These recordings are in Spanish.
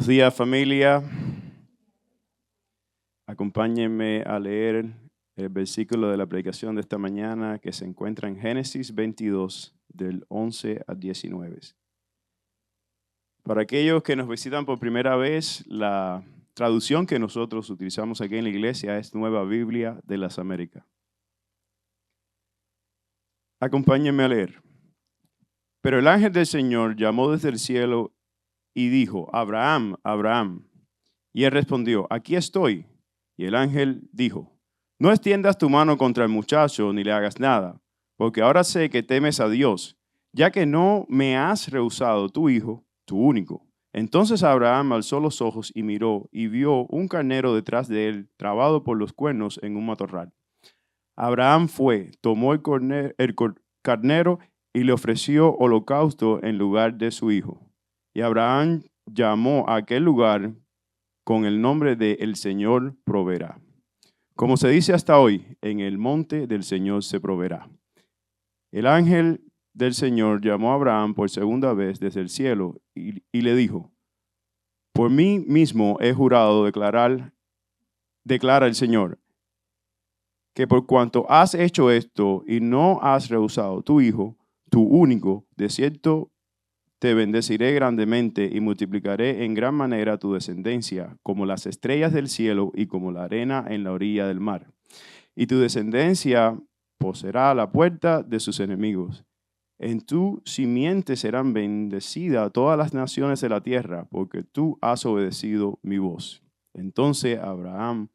Buenos días, familia. Acompáñenme a leer el versículo de la predicación de esta mañana que se encuentra en Génesis 22, del 11 al 19. Para aquellos que nos visitan por primera vez, la traducción que nosotros utilizamos aquí en la iglesia es Nueva Biblia de las Américas. Acompáñenme a leer. Pero el ángel del Señor llamó desde el cielo y dijo: Abraham, Abraham. Y él respondió: aquí estoy. Y el ángel dijo: no extiendas tu mano contra el muchacho ni le hagas nada, porque ahora sé que temes a Dios, ya que no me has rehusado tu hijo, tu único. Entonces Abraham alzó los ojos y miró, y vio un carnero detrás de él, trabado por los cuernos en un matorral. Abraham fue, tomó el carnero y le ofreció holocausto en lugar de su hijo. Y Abraham llamó a aquel lugar con el nombre de El Señor proveerá. Como se dice hasta hoy, en el monte del Señor se proveerá. El ángel del Señor llamó a Abraham por segunda vez desde el cielo y le dijo: por mí mismo he jurado declara el Señor, que por cuanto has hecho esto y no has rehusado tu hijo, tu único, de cierto te bendeciré grandemente y multiplicaré en gran manera tu descendencia, como las estrellas del cielo y como la arena en la orilla del mar. Y tu descendencia poseerá la puerta de sus enemigos. En tu simiente serán bendecidas todas las naciones de la tierra, porque tú has obedecido mi voz. Entonces Abraham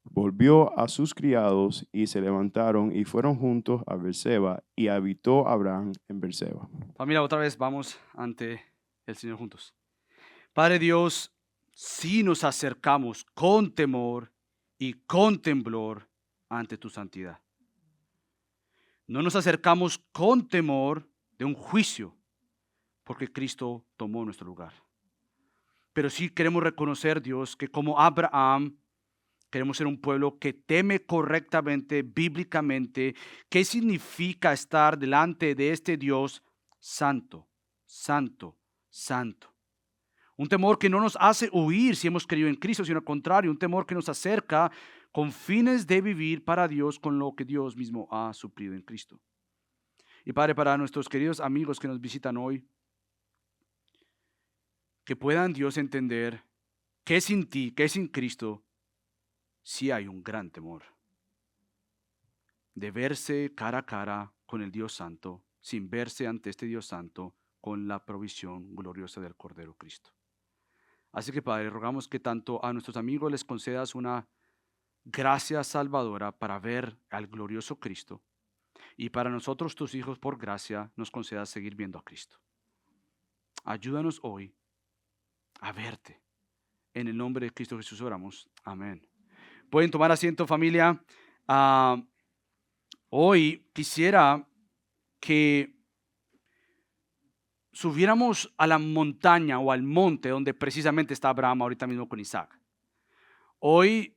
volvió a sus criados y se levantaron y fueron juntos a Beerseba, y habitó Abraham en Beerseba. Familia, otra vez vamos ante el Señor juntos. Padre Dios, si nos acercamos con temor y con temblor ante tu santidad. No nos acercamos con temor de un juicio, porque Cristo tomó nuestro lugar. Pero sí queremos reconocer, Dios, que como Abraham, queremos ser un pueblo que teme correctamente, bíblicamente. ¿Qué significa estar delante de este Dios santo, santo, santo? Un temor que no nos hace huir si hemos creído en Cristo, sino al contrario, un temor que nos acerca con fines de vivir para Dios con lo que Dios mismo ha suplido en Cristo. Y Padre, para nuestros queridos amigos que nos visitan hoy, que puedan, Dios, entender que sin ti, que sin Cristo, sí hay un gran temor de verse cara a cara con el Dios Santo, sin verse ante este Dios Santo con la provisión gloriosa del Cordero Cristo. Así que, Padre, rogamos que tanto a nuestros amigos les concedas una gracia salvadora para ver al glorioso Cristo, y para nosotros, tus hijos, por gracia, nos concedas seguir viendo a Cristo. Ayúdanos hoy a verte. En el nombre de Cristo Jesús oramos. Amén. Pueden tomar asiento, familia. Hoy quisiera que subiéramos a la montaña o al monte donde precisamente está Abraham ahorita mismo con Isaac. Hoy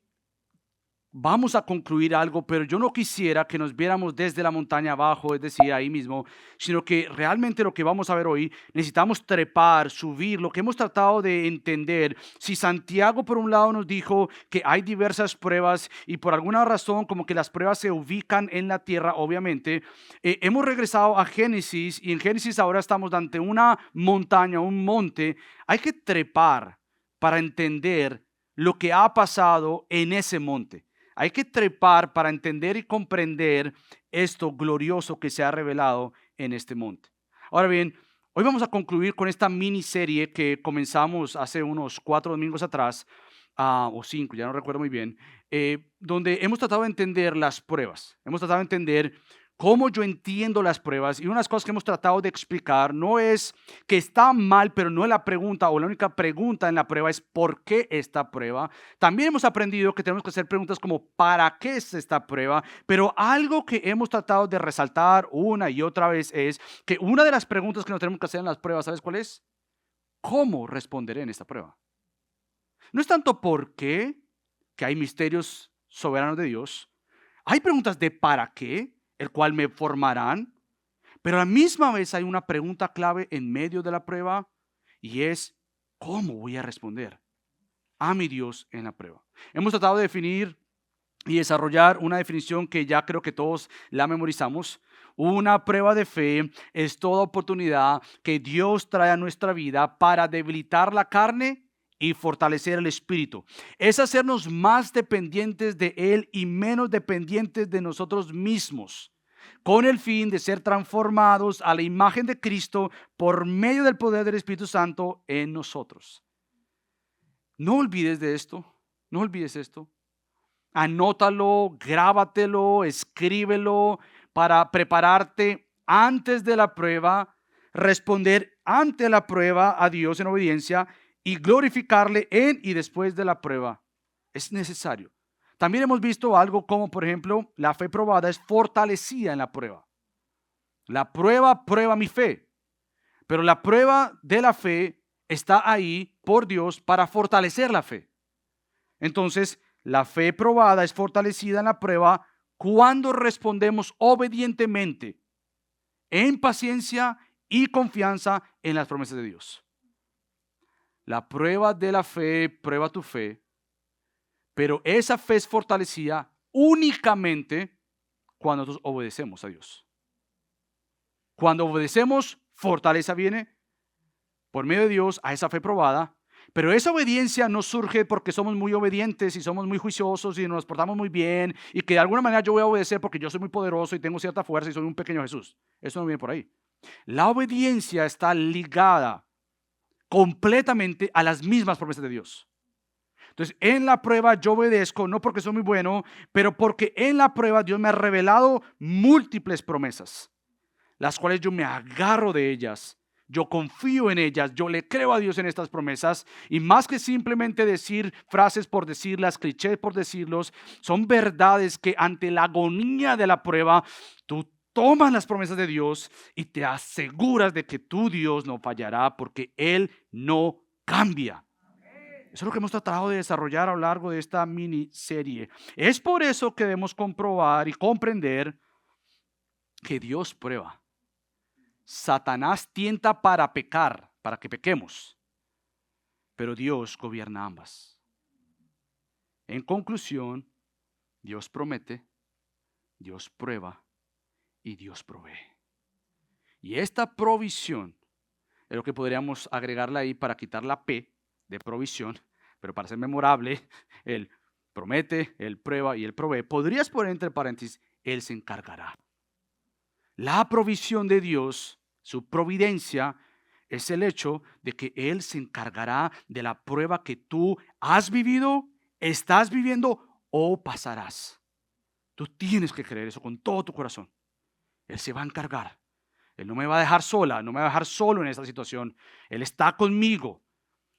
vamos a concluir algo, pero yo no quisiera que nos viéramos desde la montaña abajo, es decir, ahí mismo, sino que realmente lo que vamos a ver hoy, necesitamos trepar, subir, lo que hemos tratado de entender. Si Santiago por un lado nos dijo que hay diversas pruebas y por alguna razón como que las pruebas se ubican en la tierra, obviamente, hemos regresado a Génesis y en Génesis ahora estamos ante una montaña, un monte. Hay que trepar para entender lo que ha pasado en ese monte. Hay que trepar para entender y comprender esto glorioso que se ha revelado en este monte. Ahora bien, hoy vamos a concluir con esta miniserie que comenzamos hace unos 4 domingos atrás, o 5, ya no recuerdo muy bien, donde hemos tratado de entender las pruebas. Hemos tratado de entender cómo yo entiendo las pruebas, y una de las cosas que hemos tratado de explicar no es que está mal, pero no es la pregunta, o la única pregunta en la prueba es ¿por qué esta prueba? También hemos aprendido que tenemos que hacer preguntas como ¿para qué es esta prueba? Pero algo que hemos tratado de resaltar una y otra vez es que una de las preguntas que nos tenemos que hacer en las pruebas, ¿sabes cuál es? ¿Cómo responderé en esta prueba? No es tanto por qué, que hay misterios soberanos de Dios. Hay preguntas de ¿para qué?, el cual me formarán, pero a la misma vez hay una pregunta clave en medio de la prueba y es ¿Cómo voy a responder a mi Dios en la prueba? Hemos tratado de definir y desarrollar una definición que ya creo que todos la memorizamos. Una prueba de fe es toda oportunidad que Dios trae a nuestra vida para debilitar la carne y fortalecer el espíritu. Es hacernos más dependientes de Él y menos dependientes de nosotros mismos, con el fin de ser transformados a la imagen de Cristo por medio del poder del Espíritu Santo en nosotros. No olvides de esto, no olvides esto. Anótalo, grábatelo, escríbelo para prepararte antes de la prueba, responder ante la prueba a Dios en obediencia y glorificarle en y después de la prueba. Es necesario. También hemos visto algo como, por ejemplo, la fe probada es fortalecida en la prueba. La prueba prueba mi fe, pero la prueba de la fe está ahí por Dios para fortalecer la fe. Entonces, la fe probada es fortalecida en la prueba cuando respondemos obedientemente, en paciencia y confianza en las promesas de Dios. La prueba de la fe prueba tu fe, pero esa fe es fortalecida únicamente cuando nosotros obedecemos a Dios. Cuando obedecemos, fortaleza viene por medio de Dios a esa fe probada. Pero esa obediencia no surge porque somos muy obedientes y somos muy juiciosos y nos portamos muy bien y que de alguna manera yo voy a obedecer porque yo soy muy poderoso y tengo cierta fuerza y soy un pequeño Jesús. Eso no viene por ahí. La obediencia está ligada completamente a las mismas promesas de Dios. Entonces, en la prueba yo obedezco no porque soy muy bueno, pero porque en la prueba Dios me ha revelado múltiples promesas, las cuales yo me agarro de ellas. Yo confío en ellas, yo le creo a Dios en estas promesas y más que simplemente decir frases por decirlas, clichés por decirlos, son verdades que ante la agonía de la prueba, tú tomas las promesas de Dios y te aseguras de que tu Dios no fallará porque Él no cambia. Eso es lo que hemos tratado de desarrollar a lo largo de esta miniserie. Es por eso que debemos comprobar y comprender que Dios prueba. Satanás tienta para pecar, para que pequemos, pero Dios gobierna ambas. En conclusión, Dios promete, Dios prueba y Dios provee. Y esta provisión es lo que podríamos agregarle ahí para quitar la P de provisión, pero para ser memorable, Él promete, Él prueba y Él provee. Podrías poner entre paréntesis, Él se encargará. La provisión de Dios, su providencia, es el hecho de que Él se encargará de la prueba que tú has vivido, estás viviendo o pasarás. Tú tienes que creer eso con todo tu corazón. Él se va a encargar. Él no me va a dejar sola, no me va a dejar solo en esta situación. Él está conmigo.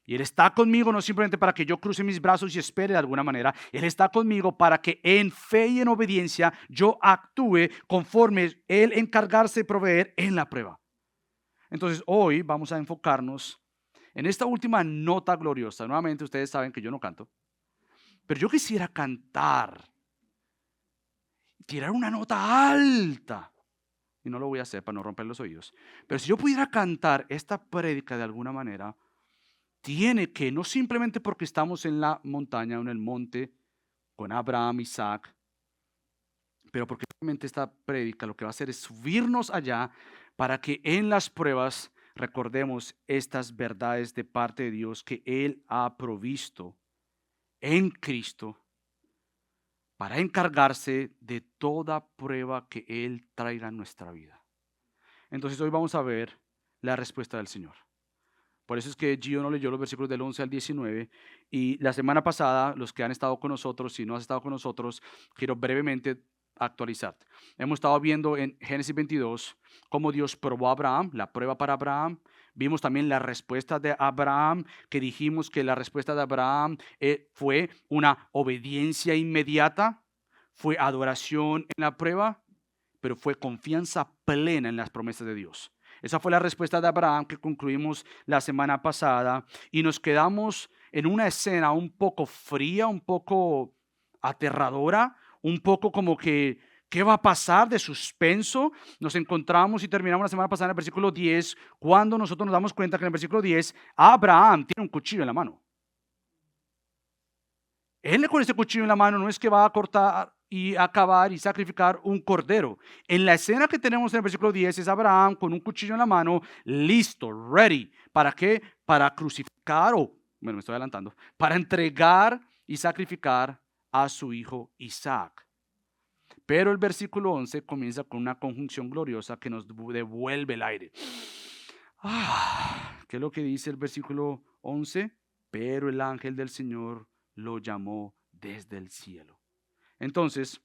Y Él está conmigo no simplemente para que yo cruce mis brazos y espere de alguna manera. Él está conmigo para que en fe y en obediencia yo actúe conforme Él encargarse de proveer en la prueba. Entonces hoy vamos a enfocarnos en esta última nota gloriosa. Nuevamente ustedes saben que yo no canto, pero yo quisiera cantar, tirar una nota alta. Y no lo voy a hacer para no romper los oídos. Pero si yo pudiera cantar esta prédica de alguna manera, tiene que, no simplemente porque estamos en la montaña o en el monte con Abraham, Isaac, pero porque realmente esta prédica lo que va a hacer es subirnos allá para que en las pruebas recordemos estas verdades de parte de Dios que Él ha provisto en Cristo para encargarse de toda prueba que Él traiga en nuestra vida. Entonces hoy vamos a ver la respuesta del Señor. Por eso es que Gio no leyó los versículos del 11 al 19 y la semana pasada, los que han estado con nosotros, si no has estado con nosotros, quiero brevemente actualizarte. Hemos estado viendo en Génesis 22 cómo Dios probó a Abraham, la prueba para Abraham. Vimos también la respuesta de Abraham, que dijimos que la respuesta de Abraham fue una obediencia inmediata, fue adoración en la prueba, pero fue confianza plena en las promesas de Dios. Esa fue la respuesta de Abraham que concluimos la semana pasada y nos quedamos en una escena un poco fría, un poco aterradora, un poco como que ¿Qué va a pasar de suspenso? Nos encontramos y terminamos la semana pasada en el versículo 10, cuando nosotros nos damos cuenta que en el versículo 10, Abraham tiene un cuchillo en la mano. Él con ese cuchillo en la mano no es que va a cortar y acabar y sacrificar un cordero. En la escena que tenemos en el versículo 10 es Abraham con un cuchillo en la mano, listo, ready. ¿Para qué? Para crucificar bueno, me estoy adelantando, para entregar y sacrificar a su hijo Isaac. Pero el versículo 11 comienza con una conjunción gloriosa que nos devuelve el aire. ¿Qué es lo que dice el versículo 11? Pero el ángel del Señor lo llamó desde el cielo. Entonces,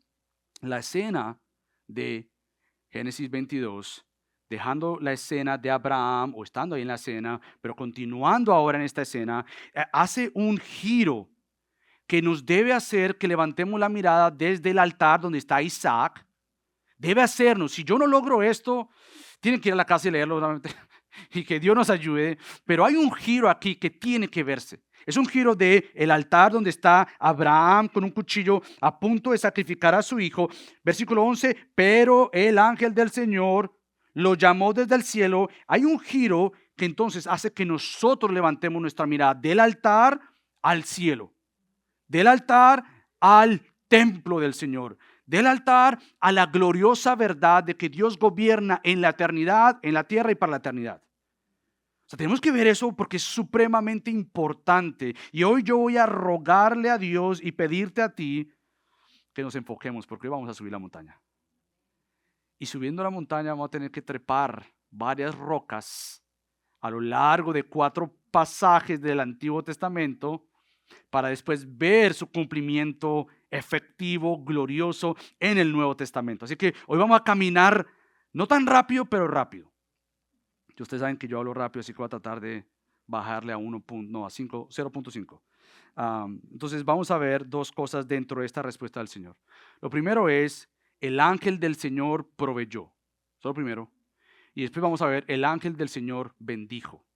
la escena de Génesis 22, dejando la escena de Abraham o estando ahí en la escena, pero continuando ahora en esta escena, hace un giro que nos debe hacer que levantemos la mirada desde el altar donde está Isaac. Debe hacernos, si yo no logro esto, tienen que ir a la casa y leerlo nuevamente y que Dios nos ayude, pero hay un giro aquí que tiene que verse. Es un giro de el altar donde está Abraham con un cuchillo a punto de sacrificar a su hijo. Versículo 11, pero el ángel del Señor lo llamó desde el cielo. Hay un giro que entonces hace que nosotros levantemos nuestra mirada del altar al cielo, del altar al templo del Señor, del altar a la gloriosa verdad de que Dios gobierna en la eternidad, en la tierra y para la eternidad. O sea, tenemos que ver eso porque es supremamente importante. Y hoy yo voy a rogarle a Dios y pedirte a ti que nos enfoquemos porque hoy vamos a subir la montaña. Y subiendo la montaña vamos a tener que trepar varias rocas a lo largo de 4 pasajes del Antiguo Testamento para después ver su cumplimiento efectivo, glorioso en el Nuevo Testamento. Así que hoy vamos a caminar no tan rápido, pero rápido. Y ustedes saben que yo hablo rápido, así que voy a tratar de bajarle a 0.5. Entonces vamos a ver 2 cosas dentro de esta respuesta del Señor. Lo primero es, el ángel del Señor proveyó. Eso es lo primero. Y después vamos a ver, el ángel del Señor bendijo.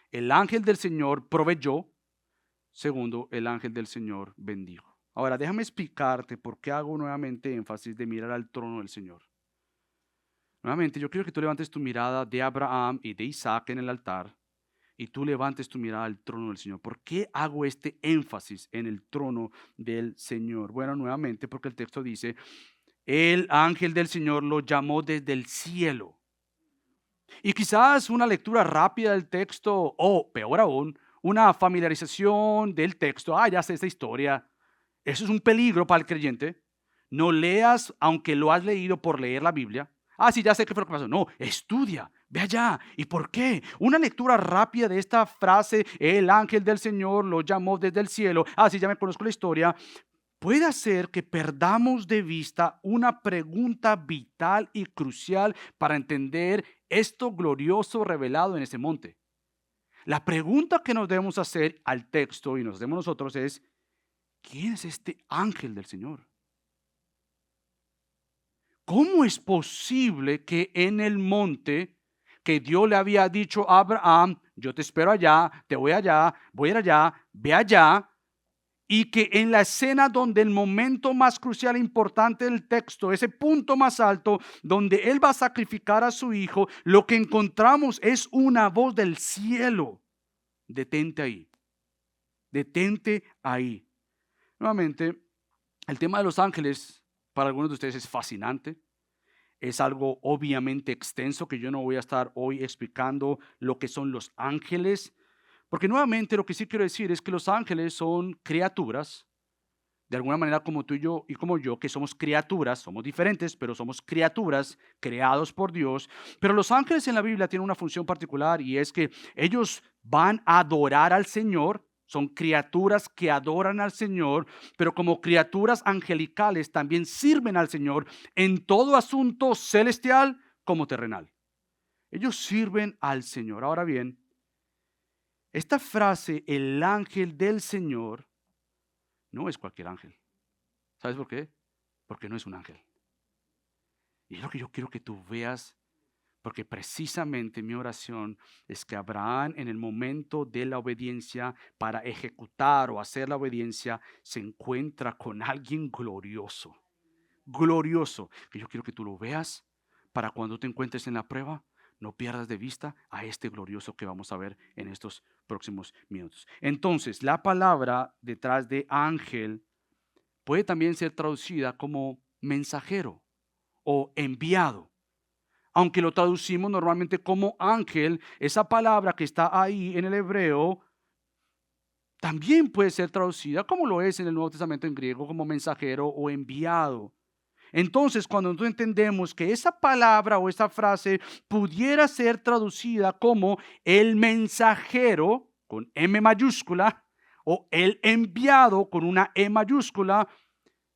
El ángel del Señor proveyó. Segundo, el ángel del Señor bendijo. Ahora, déjame explicarte por qué hago nuevamente énfasis de mirar al trono del Señor. Nuevamente, yo quiero que tú levantes tu mirada de Abraham y de Isaac en el altar y tú levantes tu mirada al trono del Señor. ¿Por qué hago este énfasis en el trono del Señor? Bueno, nuevamente, porque el texto dice, el ángel del Señor lo llamó desde el cielo. Y quizás una lectura rápida del texto, o peor aún, una familiarización del texto. Ya sé esta historia. Eso es un peligro para el creyente. No leas, aunque lo has leído por leer la Biblia. Sí, ya sé qué fue lo que pasó. No, estudia, ve allá. ¿Y por qué? Una lectura rápida de esta frase, el ángel del Señor lo llamó desde el cielo. Sí, ya me conozco la historia. Puede hacer que perdamos de vista una pregunta vital y crucial para entender esto glorioso revelado en ese monte. La pregunta que nos debemos hacer al texto y nos hacemos nosotros es, ¿quién es este ángel del Señor? ¿Cómo es posible que en el monte que Dios le había dicho a Abraham, yo te espero allá, te voy allá, voy a ir allá, ve allá, y que en la escena donde el momento más crucial e importante del texto, ese punto más alto, donde él va a sacrificar a su hijo, lo que encontramos es una voz del cielo? Detente ahí. Detente ahí. Nuevamente, el tema de los ángeles para algunos de ustedes es fascinante. Es algo obviamente extenso que yo no voy a estar hoy explicando lo que son los ángeles. Porque nuevamente lo que sí quiero decir es que los ángeles son criaturas, de alguna manera como tú y yo y como yo, que somos criaturas, somos diferentes, pero somos criaturas creados por Dios. Pero los ángeles en la Biblia tienen una función particular y es que ellos van a adorar al Señor. Son criaturas que adoran al Señor, pero como criaturas angelicales también sirven al Señor en todo asunto celestial como terrenal. Ellos sirven al Señor. Ahora bien, esta frase, el ángel del Señor, no es cualquier ángel. ¿Sabes por qué? Porque no es un ángel. Y es lo que yo quiero que tú veas, porque precisamente mi oración es que Abraham en el momento de la obediencia, para ejecutar o hacer la obediencia, se encuentra con alguien glorioso. glorioso que yo quiero que tú lo veas para cuando te encuentres en la prueba, no pierdas de vista a este glorioso que vamos a ver en estos próximos minutos. Entonces, la palabra detrás de ángel puede también ser traducida como mensajero o enviado. Aunque lo traducimos normalmente como ángel, esa palabra que está ahí en el hebreo también puede ser traducida como lo es en el Nuevo Testamento en griego, como mensajero o enviado. Entonces, cuando nosotros entendemos que esa palabra o esa frase pudiera ser traducida como el mensajero con M mayúscula o el enviado con una E mayúscula,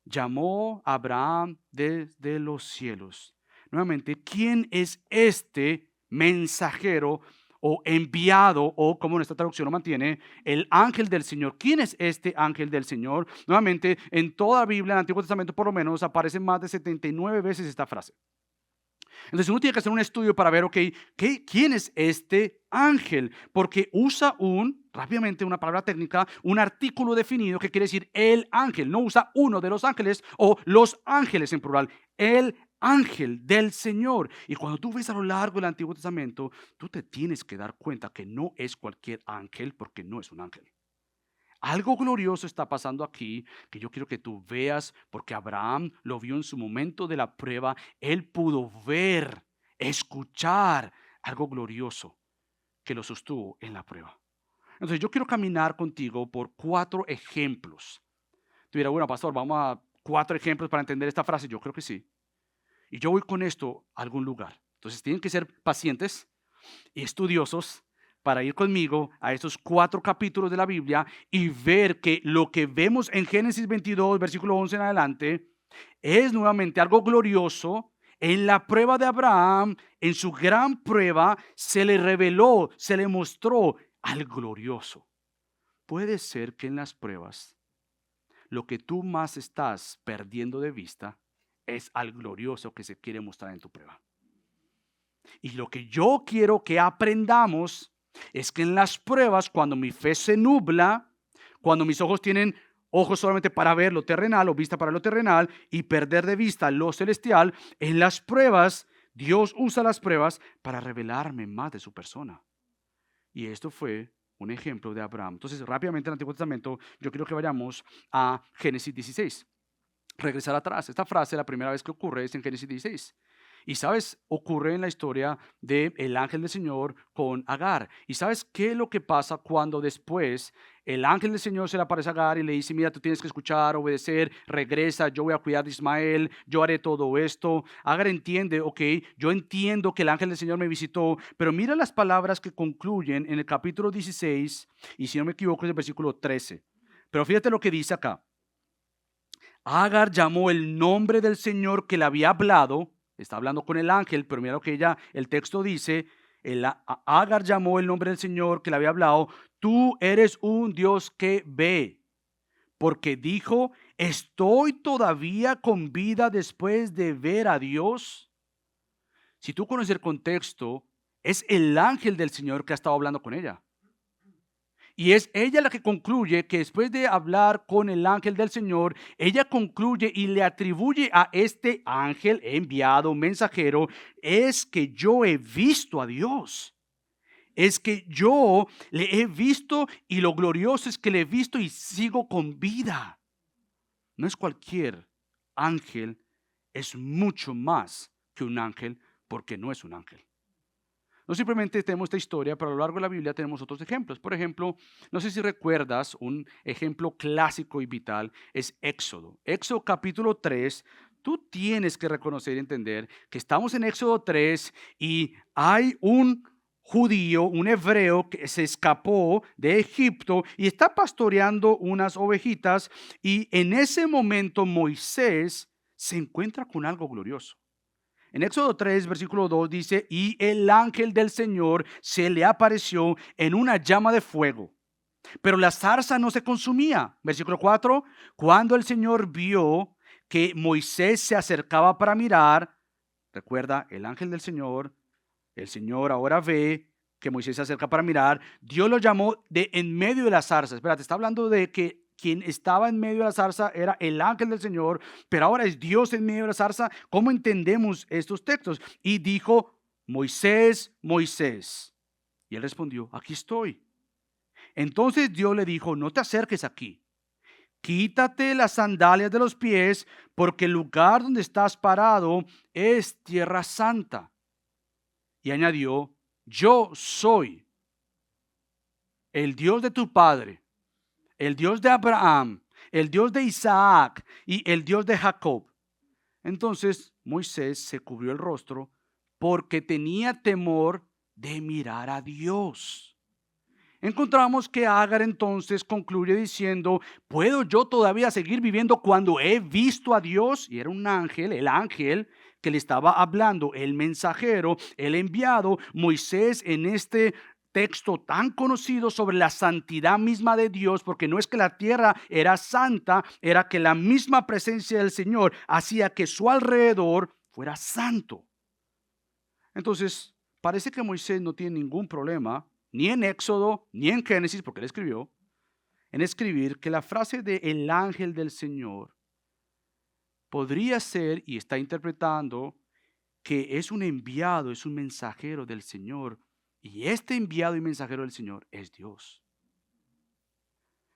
llamó a Abraham desde los cielos. Nuevamente, ¿quién es este mensajero o enviado, o como nuestra traducción lo mantiene, el ángel del Señor? ¿Quién es este ángel del Señor? Nuevamente, en toda la Biblia, en el Antiguo Testamento por lo menos, aparece más de 79 veces esta frase. Entonces uno tiene que hacer un estudio para ver, ok, ¿quién es este ángel? Porque usa rápidamente una palabra técnica, un artículo definido que quiere decir el ángel. No usa uno de los ángeles o los ángeles en plural. El ángel del Señor. Y cuando tú ves a lo largo del Antiguo Testamento, tú te tienes que dar cuenta que no es cualquier ángel porque no es un ángel. Algo glorioso está pasando aquí que yo quiero que tú veas, porque Abraham lo vio en su momento de la prueba. Él pudo ver, escuchar algo glorioso que lo sostuvo en la prueba. Entonces yo quiero caminar contigo por 4 ejemplos. Tú dirás, bueno, pastor, vamos a 4 ejemplos para entender esta frase. Yo creo que sí. Y yo voy con esto a algún lugar. Entonces tienen que ser pacientes y estudiosos para ir conmigo a estos 4 capítulos de la Biblia y ver que lo que vemos en Génesis 22, versículo 11 en adelante, es nuevamente algo glorioso. En la prueba de Abraham, en su gran prueba, se le reveló, se le mostró al glorioso. Puede ser que en las pruebas, lo que tú más estás perdiendo de vista es al glorioso que se quiere mostrar en tu prueba. Y lo que yo quiero que aprendamos es que en las pruebas, cuando mi fe se nubla, cuando mis ojos tienen ojos solamente para ver lo terrenal o vista para lo terrenal y perder de vista lo celestial, en las pruebas, Dios usa las pruebas para revelarme más de su persona. Y esto fue un ejemplo de Abraham. Entonces, rápidamente en el Antiguo Testamento, yo quiero que vayamos a Génesis 16. Regresar atrás. Esta frase, la primera vez que ocurre es en Génesis 16. Y sabes, ocurre en la historia del ángel del Señor con Agar. Y sabes qué es lo que pasa cuando después el ángel del Señor se le aparece a Agar y le dice, mira, tú tienes que escuchar, obedecer, regresa, yo voy a cuidar de Ismael, yo haré todo esto. Agar entiende, ok, yo entiendo que el ángel del Señor me visitó, pero mira las palabras que concluyen en el capítulo 16, y si no me equivoco es el versículo 13. Pero fíjate lo que dice acá. Agar llamó el nombre del Señor que le había hablado. Está hablando con el ángel, pero mira lo que el texto dice. Agar llamó el nombre del Señor que le había hablado. Tú eres un Dios que ve. Porque dijo, estoy todavía con vida después de ver a Dios. Si tú conoces el contexto, es el ángel del Señor que ha estado hablando con ella. Y es ella la que concluye que después de hablar con el ángel del Señor, ella concluye y le atribuye a este ángel enviado, mensajero, es que yo he visto a Dios. Es que yo le he visto y lo glorioso es que le he visto y sigo con vida. No es cualquier ángel, es mucho más que un ángel porque no es un ángel. No simplemente tenemos esta historia, pero a lo largo de la Biblia tenemos otros ejemplos. Por ejemplo, no sé si recuerdas, un ejemplo clásico y vital es Éxodo. Éxodo capítulo 3, tú tienes que reconocer y entender que estamos en Éxodo 3 y hay un judío, un hebreo que se escapó de Egipto y está pastoreando unas ovejitas, y en ese momento Moisés se encuentra con algo glorioso. En Éxodo 3, versículo 2 dice, y el ángel del Señor se le apareció en una llama de fuego, pero la zarza no se consumía. Versículo 4, cuando el Señor vio que Moisés se acercaba para mirar, recuerda, el ángel del Señor, el Señor ahora ve que Moisés se acerca para mirar, Dios lo llamó de en medio de la zarza. Espérate, está hablando de que quien estaba en medio de la zarza era el ángel del Señor, pero ahora es Dios en medio de la zarza. ¿Cómo entendemos estos textos? Y dijo, Moisés, Moisés. Y él respondió, aquí estoy. Entonces Dios le dijo, no te acerques aquí. Quítate las sandalias de los pies, porque el lugar donde estás parado es tierra santa. Y añadió, yo soy el Dios de tu padre, el Dios de Abraham, el Dios de Isaac y el Dios de Jacob. Entonces Moisés se cubrió el rostro porque tenía temor de mirar a Dios. Encontramos que Agar entonces concluye diciendo, ¿puedo yo todavía seguir viviendo cuando he visto a Dios? Y era un ángel, el ángel que le estaba hablando, el mensajero, el enviado. Moisés en este texto tan conocido sobre la santidad misma de Dios, porque no es que la tierra era santa, era que la misma presencia del Señor hacía que su alrededor fuera santo. Entonces, parece que Moisés no tiene ningún problema, ni en Éxodo, ni en Génesis, porque él escribió, en escribir que la frase de el ángel del Señor podría ser, y está interpretando, que es un enviado, es un mensajero del Señor, y este enviado y mensajero del Señor es Dios.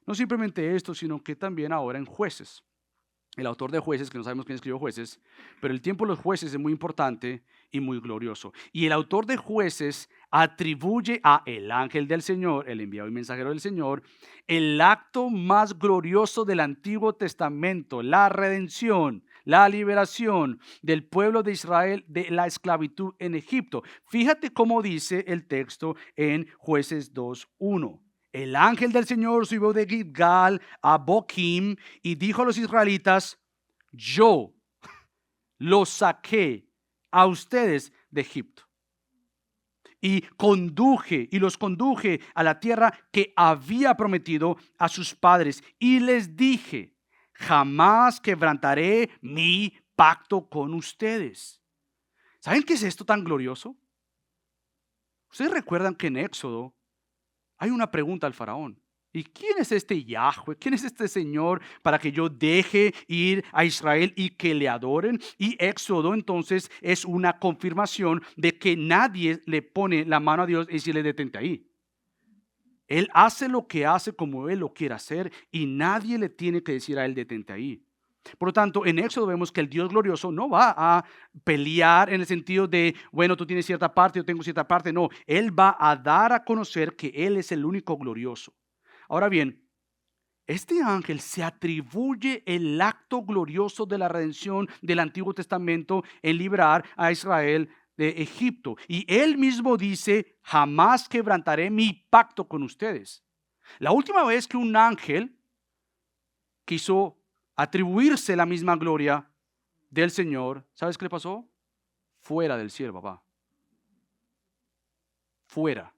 No simplemente esto, sino que también ahora en Jueces. El autor de Jueces, que no sabemos quién escribió Jueces, pero el tiempo de los jueces es muy importante y muy glorioso. Y el autor de Jueces atribuye a el ángel del Señor, el enviado y mensajero del Señor, el acto más glorioso del Antiguo Testamento, la redención, la liberación del pueblo de Israel de la esclavitud en Egipto. Fíjate cómo dice el texto en Jueces 2:1. El ángel del Señor subió de Gilgal a Boquim y dijo a los israelitas, yo los saqué a ustedes de Egipto y los conduje a la tierra que había prometido a sus padres y les dije, jamás quebrantaré mi pacto con ustedes. ¿Saben qué es esto tan glorioso? Ustedes recuerdan que en Éxodo hay una pregunta al faraón. ¿Y quién es este Yahweh? ¿Quién es este Señor para que yo deje ir a Israel y que le adoren? Y Éxodo entonces es una confirmación de que nadie le pone la mano a Dios y decirle detente ahí. Él hace lo que hace como Él lo quiere hacer y nadie le tiene que decir a Él detente ahí. Por lo tanto, en Éxodo vemos que el Dios glorioso no va a pelear en el sentido de, bueno, tú tienes cierta parte, yo tengo cierta parte. No, Él va a dar a conocer que Él es el único glorioso. Ahora bien, este ángel se atribuye el acto glorioso de la redención del Antiguo Testamento en librar a Israel de Egipto. Y Él mismo dice, jamás quebrantaré mi pacto con ustedes. La última vez que un ángel quiso atribuirse la misma gloria del Señor, ¿sabes qué le pasó? Fuera del cielo, papá. Fuera.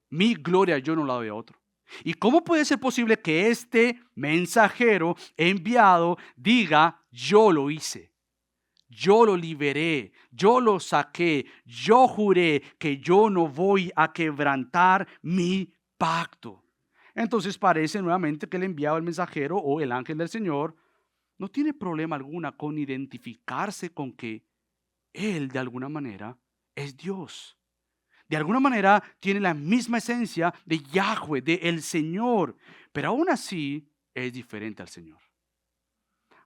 Mi gloria yo no la doy a otro. ¿Y cómo puede ser posible que este mensajero enviado diga, yo lo hice, yo lo liberé, yo lo saqué, yo juré que yo no voy a quebrantar mi pacto? Entonces parece nuevamente que el enviado, el mensajero o el ángel del Señor no tiene problema alguna con identificarse con que Él de alguna manera es Dios. De alguna manera tiene la misma esencia de Yahweh, de el Señor, pero aún así es diferente al Señor.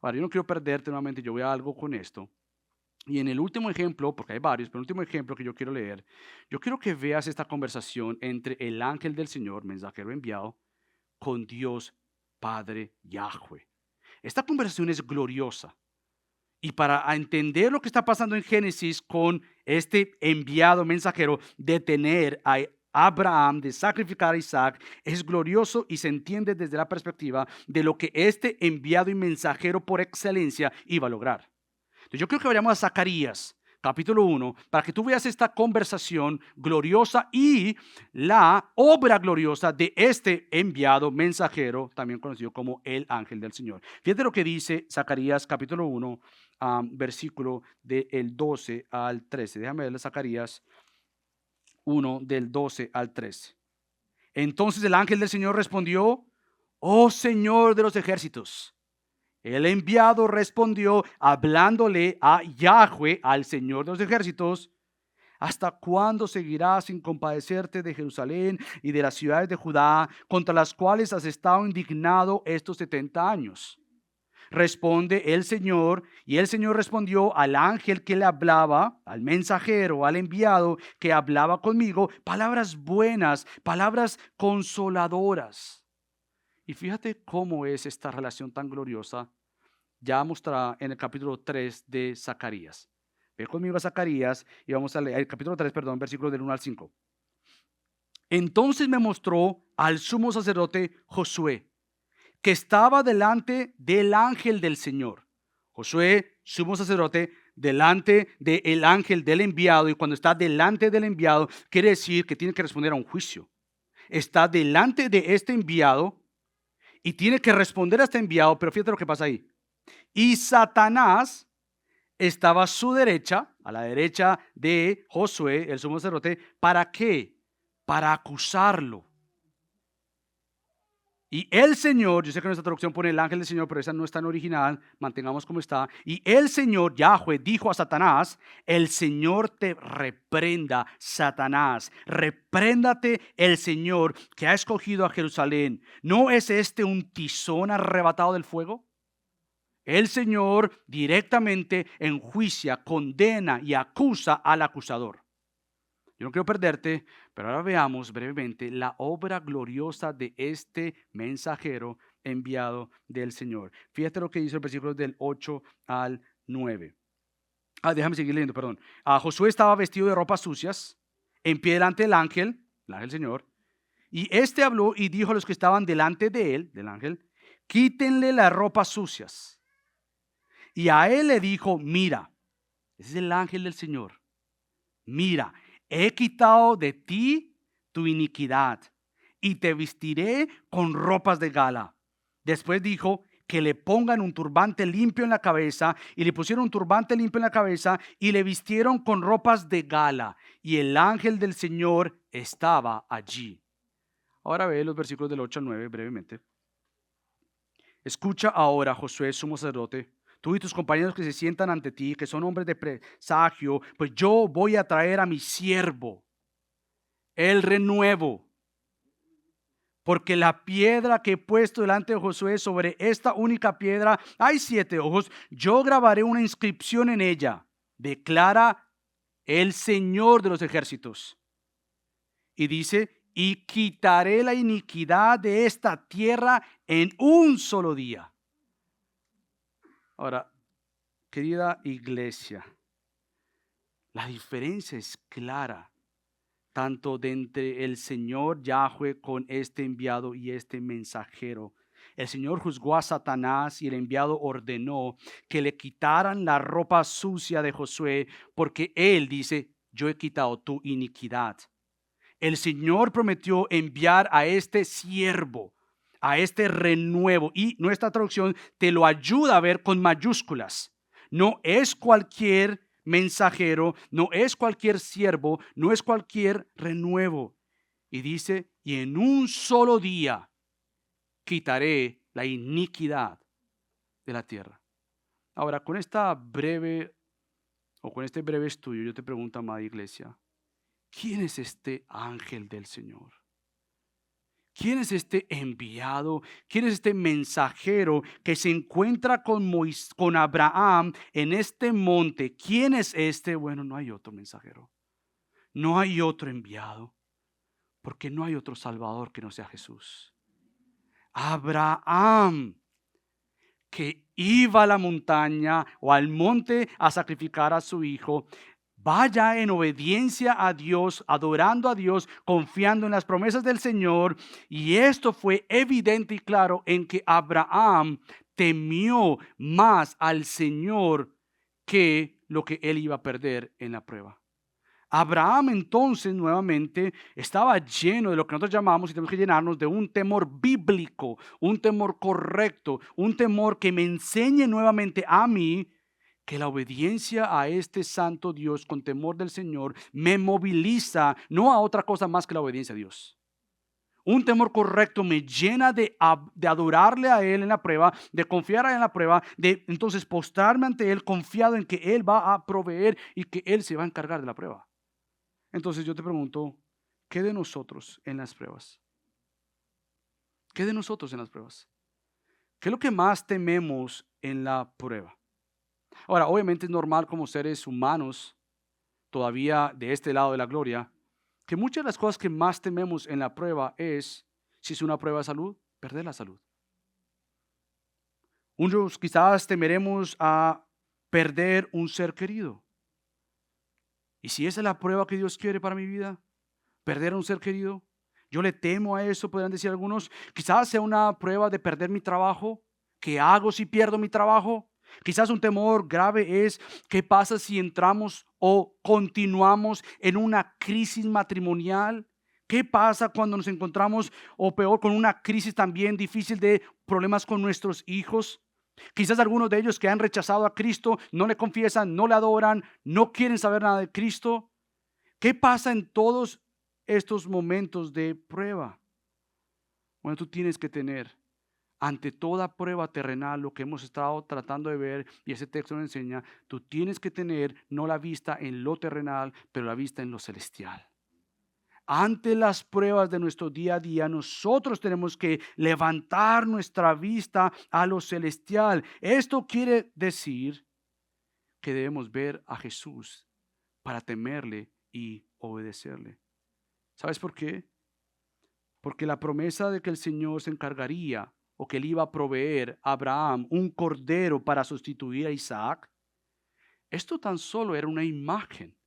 Ahora, yo no quiero perderte nuevamente, yo voy a algo con esto. Y en el último ejemplo, porque hay varios, pero el último ejemplo que yo quiero leer, yo quiero que veas esta conversación entre el ángel del Señor, mensajero enviado, con Dios Padre Yahweh. Esta conversación es gloriosa. Y para entender lo que está pasando en Génesis con este enviado mensajero de tener a Abraham, de sacrificar a Isaac, es glorioso y se entiende desde la perspectiva de lo que este enviado y mensajero por excelencia iba a lograr. Entonces yo creo que vayamos a Zacarías, capítulo 1, para que tú veas esta conversación gloriosa y la obra gloriosa de este enviado mensajero, también conocido como el ángel del Señor. Fíjate lo que dice Zacarías, capítulo 1, versículo del 12 al 13. Déjame verle Zacarías 1, del 12 al 13. Entonces el ángel del Señor respondió, oh Señor de los ejércitos. El enviado respondió hablándole a Yahweh, al Señor de los ejércitos: ¿hasta cuándo seguirás sin compadecerte de Jerusalén y de las ciudades de Judá, contra las cuales has estado indignado estos 70 años? Responde el Señor, y el Señor respondió al ángel que le hablaba, al mensajero, al enviado que hablaba conmigo, palabras buenas, palabras consoladoras. Y fíjate cómo es esta relación tan gloriosa, ya mostrada en el capítulo 3 de Zacarías. Ve conmigo a Zacarías y vamos a leer el capítulo 3, perdón, versículos del 1 al 5. Entonces me mostró al sumo sacerdote Josué, que estaba delante del ángel del Señor. Josué, sumo sacerdote, delante del ángel del enviado, y cuando está delante del enviado, quiere decir que tiene que responder a un juicio. Está delante de este enviado y tiene que responder a este enviado, pero fíjate lo que pasa ahí. Y Satanás estaba a su derecha, a la derecha de Josué, el sumo sacerdote. ¿Para qué? Para acusarlo. Y el Señor, yo sé que nuestra traducción pone el ángel del Señor, pero esa no está en original, mantengamos como está. Y el Señor, Yahweh, dijo a Satanás: el Señor te reprenda, Satanás. Repréndate el Señor que ha escogido a Jerusalén. ¿No es este un tizón arrebatado del fuego? El Señor directamente enjuicia, condena y acusa al acusador. Yo no quiero perderte, pero ahora veamos brevemente la obra gloriosa de este mensajero enviado del Señor. Fíjate lo que dice el versículo del 8 al 9. Déjame seguir leyendo, perdón. Josué estaba vestido de ropas sucias, en pie delante del ángel Señor, y este habló y dijo a los que estaban delante de él, del ángel: quítenle las ropas sucias. Y a él le dijo: mira, ese es el ángel del Señor, mira, he quitado de ti tu iniquidad y te vestiré con ropas de gala. Después dijo que le pongan un turbante limpio en la cabeza, y le pusieron un turbante limpio en la cabeza y le vistieron con ropas de gala, y el ángel del Señor estaba allí. Ahora ve los versículos del 8 al 9 brevemente. Escucha ahora, Josué, sumo sacerdote, tú y tus compañeros que se sientan ante ti, que son hombres de presagio, pues yo voy a traer a mi siervo, el renuevo. Porque la piedra que he puesto delante de Josué, sobre esta única piedra hay 7 ojos. Yo grabaré una inscripción en ella. Declara el Señor de los ejércitos. Y dice: y quitaré la iniquidad de esta tierra en un solo día. Ahora, querida iglesia, la diferencia es clara, tanto de entre el Señor Yahweh con este enviado y este mensajero. El Señor juzgó a Satanás y el enviado ordenó que le quitaran la ropa sucia de Josué, porque él dice: yo he quitado tu iniquidad. El Señor prometió enviar a este siervo, a este renuevo, y nuestra traducción te lo ayuda a ver con mayúsculas. No es cualquier mensajero, no es cualquier siervo, no es cualquier renuevo. Y dice: y en un solo día quitaré la iniquidad de la tierra. Ahora, con este breve estudio, yo te pregunto, amada iglesia, ¿quién es este ángel del Señor? ¿Quién es este enviado? ¿Quién es este mensajero que se encuentra con Abraham en este monte? ¿Quién es este? Bueno, no hay otro mensajero. No hay otro enviado. Porque no hay otro Salvador que no sea Jesús. Abraham, que iba a la montaña o al monte a sacrificar a su hijo, vaya en obediencia a Dios, adorando a Dios, confiando en las promesas del Señor. Y esto fue evidente y claro en que Abraham temió más al Señor que lo que él iba a perder en la prueba. Abraham entonces nuevamente estaba lleno de lo que nosotros llamamos, y tenemos que llenarnos de un temor bíblico, un temor correcto, un temor que me enseñe nuevamente a mí que la obediencia a este santo Dios con temor del Señor me moviliza no a otra cosa más que la obediencia a Dios. Un temor correcto me llena de adorarle a Él en la prueba, de confiar en la prueba, de entonces postrarme ante Él confiado en que Él va a proveer y que Él se va a encargar de la prueba. Entonces yo te pregunto, ¿qué de nosotros en las pruebas? ¿Qué de nosotros en las pruebas? ¿Qué es lo que más tememos en la prueba? Ahora, obviamente es normal como seres humanos, todavía de este lado de la gloria, que muchas de las cosas que más tememos en la prueba es, si es una prueba de salud, perder la salud. Unos quizás temeremos a perder un ser querido. Y si esa es la prueba que Dios quiere para mi vida, perder a un ser querido, yo le temo a eso, podrían decir algunos. Quizás sea una prueba de perder mi trabajo. ¿Qué hago si pierdo mi trabajo? Quizás un temor grave es, ¿qué pasa si entramos o continuamos en una crisis matrimonial? ¿Qué pasa cuando nos encontramos, o peor, con una crisis también difícil de problemas con nuestros hijos? Quizás algunos de ellos que han rechazado a Cristo, no le confiesan, no le adoran, no quieren saber nada de Cristo. ¿Qué pasa en todos estos momentos de prueba? Bueno, tú tienes que tener ante toda prueba terrenal, lo que hemos estado tratando de ver, y ese texto nos enseña, tú tienes que tener no la vista en lo terrenal, pero la vista en lo celestial. Ante las pruebas de nuestro día a día, nosotros tenemos que levantar nuestra vista a lo celestial. Esto quiere decir que debemos ver a Jesús para temerle y obedecerle. ¿Sabes por qué? Porque la promesa de que el Señor se encargaría o que él iba a proveer a Abraham un cordero para sustituir a Isaac, esto tan solo era una imagen,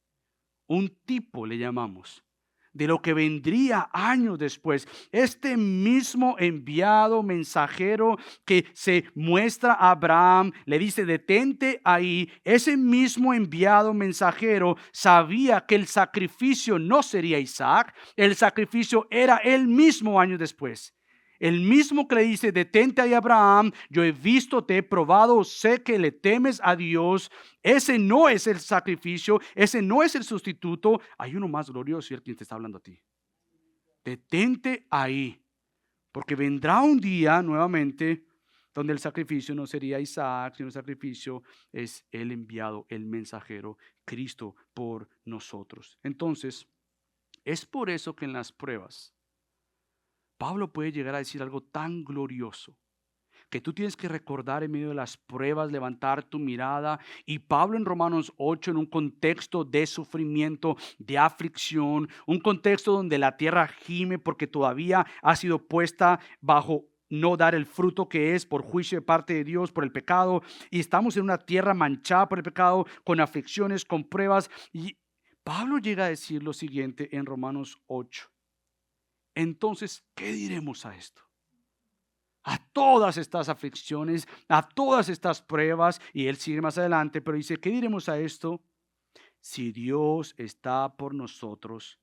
un tipo le llamamos, de lo que vendría años después. Este mismo enviado mensajero que se muestra a Abraham, le dice, detente ahí. Ese mismo enviado mensajero sabía que el sacrificio no sería Isaac, el sacrificio era él mismo años después. El mismo que le dice, detente ahí Abraham, yo he visto, te he probado, sé que le temes a Dios. Ese no es el sacrificio, ese no es el sustituto. Hay uno más glorioso y el quien te está hablando a ti. Detente ahí, porque vendrá un día nuevamente donde el sacrificio no sería Isaac, sino el sacrificio es el enviado, el mensajero, Cristo por nosotros. Entonces, es por eso que en las pruebas, Pablo puede llegar a decir algo tan glorioso que tú tienes que recordar en medio de las pruebas, levantar tu mirada. Y Pablo en Romanos 8, en un contexto de sufrimiento, de aflicción, un contexto donde la tierra gime porque todavía ha sido puesta bajo no dar el fruto que es por juicio de parte de Dios por el pecado. Y estamos en una tierra manchada por el pecado, con aflicciones, con pruebas. Y Pablo llega a decir lo siguiente en Romanos 8. Entonces, ¿qué diremos a esto? A todas estas aflicciones, a todas estas pruebas, y él sigue más adelante, pero dice, ¿qué diremos a esto? Si Dios está por nosotros,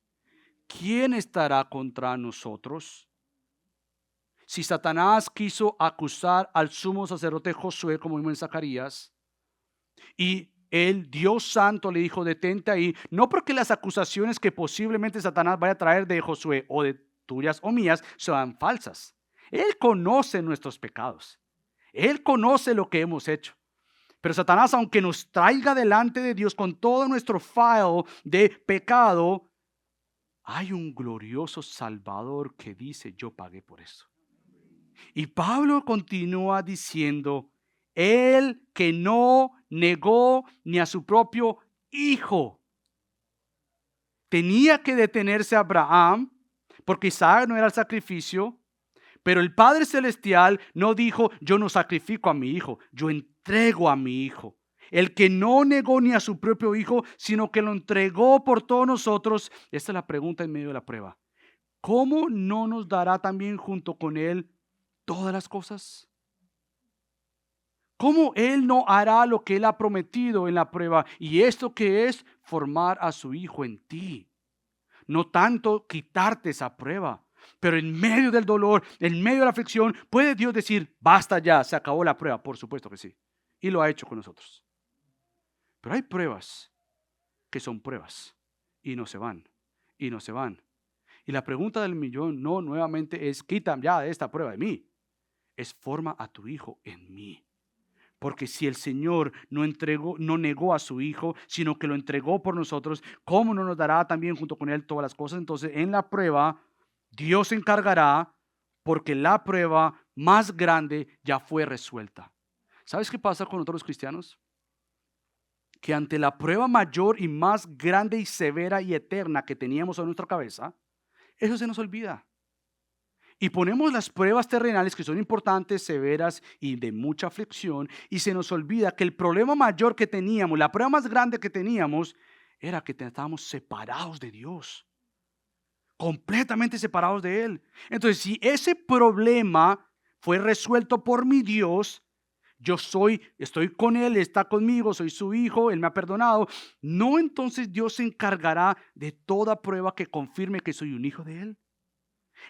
¿quién estará contra nosotros? Si Satanás quiso acusar al sumo sacerdote Josué, como vimos en Zacarías, y el Dios Santo le dijo, detente ahí, no porque las acusaciones que posiblemente Satanás vaya a traer de Josué o de tuyas o mías sean falsas. Él conoce nuestros pecados. Él conoce lo que hemos hecho. Pero Satanás, aunque nos traiga delante de Dios con todo nuestro file de pecado, hay un glorioso Salvador que dice, yo pagué por eso. Y Pablo continúa diciendo, el que no negó ni a su propio hijo. Tenía que detenerse Abraham, porque Isaac no era el sacrificio, pero el Padre Celestial no dijo, yo no sacrifico a mi hijo, yo entrego a mi hijo. El que no negó ni a su propio hijo, sino que lo entregó por todos nosotros. Esta es la pregunta en medio de la prueba. ¿Cómo no nos dará también junto con él todas las cosas? ¿Cómo él no hará lo que él ha prometido en la prueba? Y esto que es formar a su hijo en ti. No tanto quitarte esa prueba, pero en medio del dolor, en medio de la aflicción, puede Dios decir, basta ya, se acabó la prueba. Por supuesto que sí. Y lo ha hecho con nosotros. Pero hay pruebas que son pruebas y no se van, y no se van. Y la pregunta del millón no nuevamente es, quita ya esta prueba de mí. Es forma a tu hijo en mí. Porque si el Señor no negó a su Hijo, sino que lo entregó por nosotros, ¿cómo no nos dará también junto con Él todas las cosas? Entonces, en la prueba, Dios se encargará porque la prueba más grande ya fue resuelta. ¿Sabes qué pasa con nosotros los cristianos? Que ante la prueba mayor y más grande y severa y eterna que teníamos en nuestra cabeza, eso se nos olvida. Y ponemos las pruebas terrenales que son importantes, severas y de mucha aflicción, y se nos olvida que el problema mayor que teníamos, la prueba más grande que teníamos, era que estábamos separados de Dios, completamente separados de Él. Entonces, si ese problema fue resuelto por mi Dios, estoy con Él, está conmigo, soy su hijo, Él me ha perdonado, no, entonces Dios se encargará de toda prueba que confirme que soy un hijo de Él.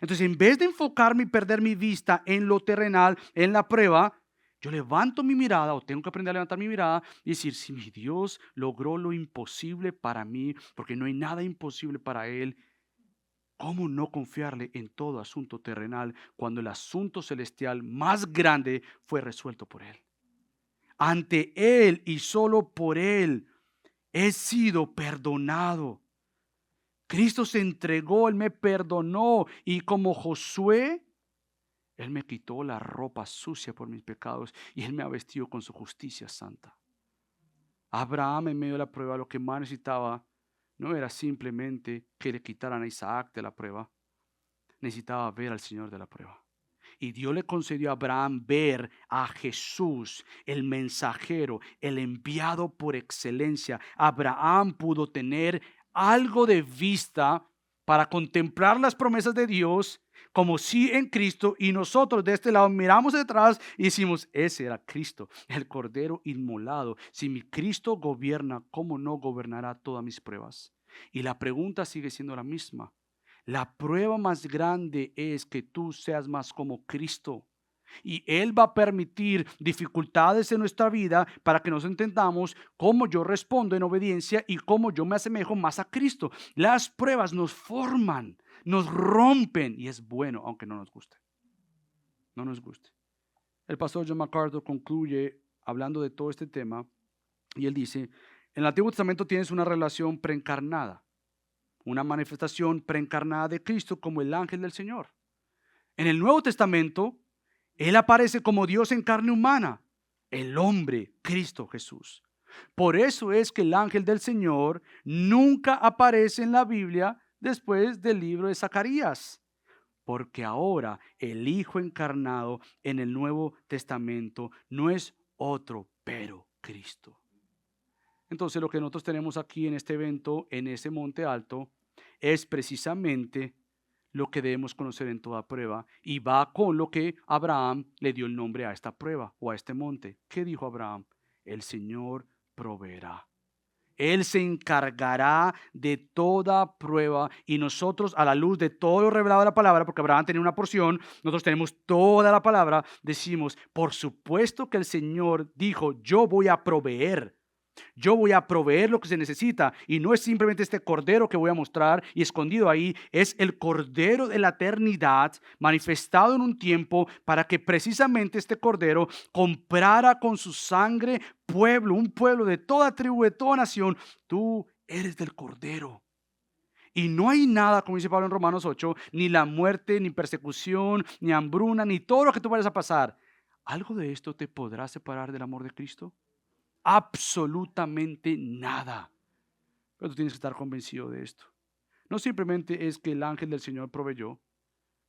Entonces, en vez de enfocarme y perder mi vista en lo terrenal, en la prueba, yo levanto mi mirada, o tengo que aprender a levantar mi mirada y decir, si mi Dios logró lo imposible para mí, porque no hay nada imposible para Él, ¿cómo no confiarle en todo asunto terrenal cuando el asunto celestial más grande fue resuelto por Él? Ante Él y solo por Él he sido perdonado. Cristo se entregó, Él me perdonó, y como Josué, Él me quitó la ropa sucia por mis pecados y Él me ha vestido con su justicia santa. Abraham, en medio de la prueba, lo que más necesitaba no era simplemente que le quitaran a Isaac de la prueba, necesitaba ver al Señor de la prueba. Y Dios le concedió a Abraham ver a Jesús, el mensajero, el enviado por excelencia. Abraham pudo tener algo de vista para contemplar las promesas de Dios como si en Cristo, y nosotros de este lado miramos detrás y decimos, ese era Cristo, el Cordero inmolado. Si mi Cristo gobierna, ¿cómo no gobernará todas mis pruebas? Y la pregunta sigue siendo la misma. La prueba más grande es que tú seas más como Cristo. Y Él va a permitir dificultades en nuestra vida para que nos entendamos cómo yo respondo en obediencia y cómo yo me asemejo más a Cristo. Las pruebas nos forman, nos rompen, y es bueno, aunque no nos guste. No nos guste. El pastor John MacArthur concluye hablando de todo este tema y él dice, en el Antiguo Testamento tienes una relación preencarnada, una manifestación preencarnada de Cristo como el ángel del Señor. En el Nuevo Testamento, Él aparece como Dios en carne humana, el hombre, Cristo Jesús. Por eso es que el ángel del Señor nunca aparece en la Biblia después del libro de Zacarías, porque ahora el Hijo encarnado en el Nuevo Testamento no es otro, pero Cristo. Entonces lo que nosotros tenemos aquí en este evento, en ese monte alto, es precisamente lo que debemos conocer en toda prueba, y va con lo que Abraham le dio el nombre a esta prueba o a este monte. ¿Qué dijo Abraham? El Señor proveerá. Él se encargará de toda prueba, y nosotros, a la luz de todo lo revelado de la palabra, porque Abraham tenía una porción, nosotros tenemos toda la palabra, decimos, por supuesto que el Señor dijo, yo voy a proveer. Yo voy a proveer lo que se necesita, y no es simplemente este cordero que voy a mostrar y escondido ahí, es el cordero de la eternidad manifestado en un tiempo para que precisamente este cordero comprara con su sangre un pueblo de toda tribu, de toda nación. Tú eres del cordero. Y no hay nada, como dice Pablo en Romanos 8, ni la muerte, ni persecución, ni hambruna, ni todo lo que tú vayas a pasar. ¿Algo de esto te podrá separar del amor de Cristo? Absolutamente nada. Pero tú tienes que estar convencido de esto. No simplemente es que el ángel del Señor proveyó,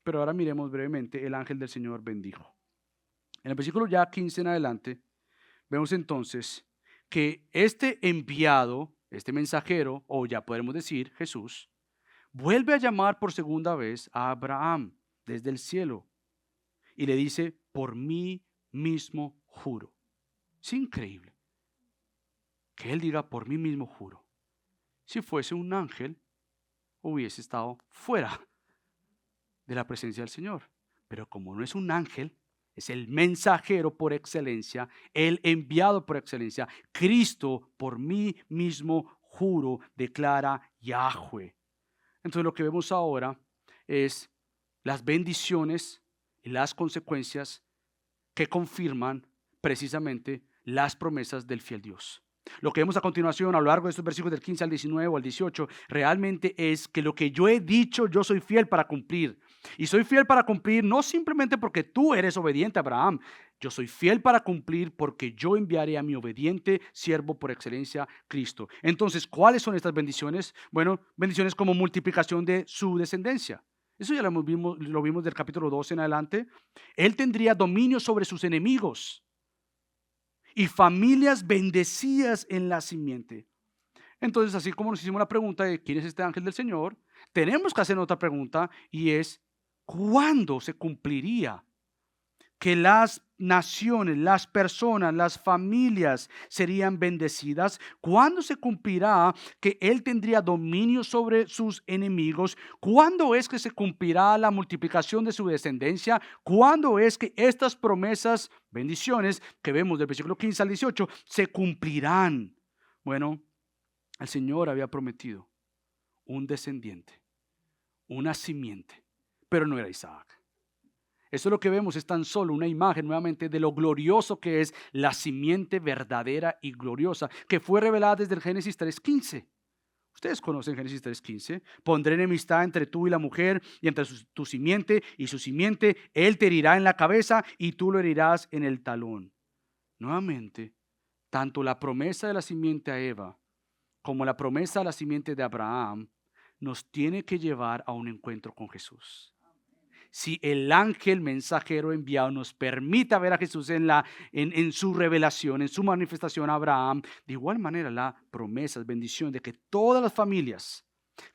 pero ahora miremos brevemente, el ángel del Señor bendijo. En el versículo ya 15 en adelante, vemos entonces que este enviado, este mensajero, o ya podemos decir Jesús, vuelve a llamar por segunda vez a Abraham desde el cielo y le dice, por mí mismo juro. Es increíble que él diga, por mí mismo juro. Si fuese un ángel, hubiese estado fuera de la presencia del Señor. Pero como no es un ángel, es el mensajero por excelencia, el enviado por excelencia. Cristo, por mí mismo juro, declara Yahweh. Entonces lo que vemos ahora es las bendiciones y las consecuencias que confirman precisamente las promesas del fiel Dios. Lo que vemos a continuación a lo largo de estos versículos del 15 al 19 o al 18 realmente es que lo que yo he dicho yo soy fiel para cumplir. Y soy fiel para cumplir no simplemente porque tú eres obediente a Abraham. Yo soy fiel para cumplir porque yo enviaré a mi obediente siervo por excelencia, Cristo. Entonces, ¿cuáles son estas bendiciones? Bueno, bendiciones como multiplicación de su descendencia. Eso ya lo vimos del capítulo 12 en adelante. Él tendría dominio sobre sus enemigos y familias bendecidas en la simiente. Entonces, así como nos hicimos la pregunta de quién es este ángel del Señor, tenemos que hacer otra pregunta y es, ¿cuándo se cumpliría que las naciones, las personas, las familias serían bendecidas? ¿Cuándo se cumplirá que Él tendría dominio sobre sus enemigos? ¿Cuándo es que se cumplirá la multiplicación de su descendencia? ¿Cuándo es que estas promesas, bendiciones que vemos del versículo 15 al 18 se cumplirán? Bueno, el Señor había prometido un descendiente, una simiente, pero no era Isaac. Eso lo que vemos es tan solo una imagen nuevamente de lo glorioso que es la simiente verdadera y gloriosa que fue revelada desde el Génesis 3:15. Ustedes conocen Génesis 3:15. Pondré enemistad entre tú y la mujer y entre tu simiente y su simiente. Él te herirá en la cabeza y tú lo herirás en el talón. Nuevamente, tanto la promesa de la simiente a Eva como la promesa a la simiente de Abraham nos tiene que llevar a un encuentro con Jesús. Si el ángel mensajero enviado nos permite ver a Jesús en su revelación, en su manifestación a Abraham, de igual manera la promesa, bendición de que todas las familias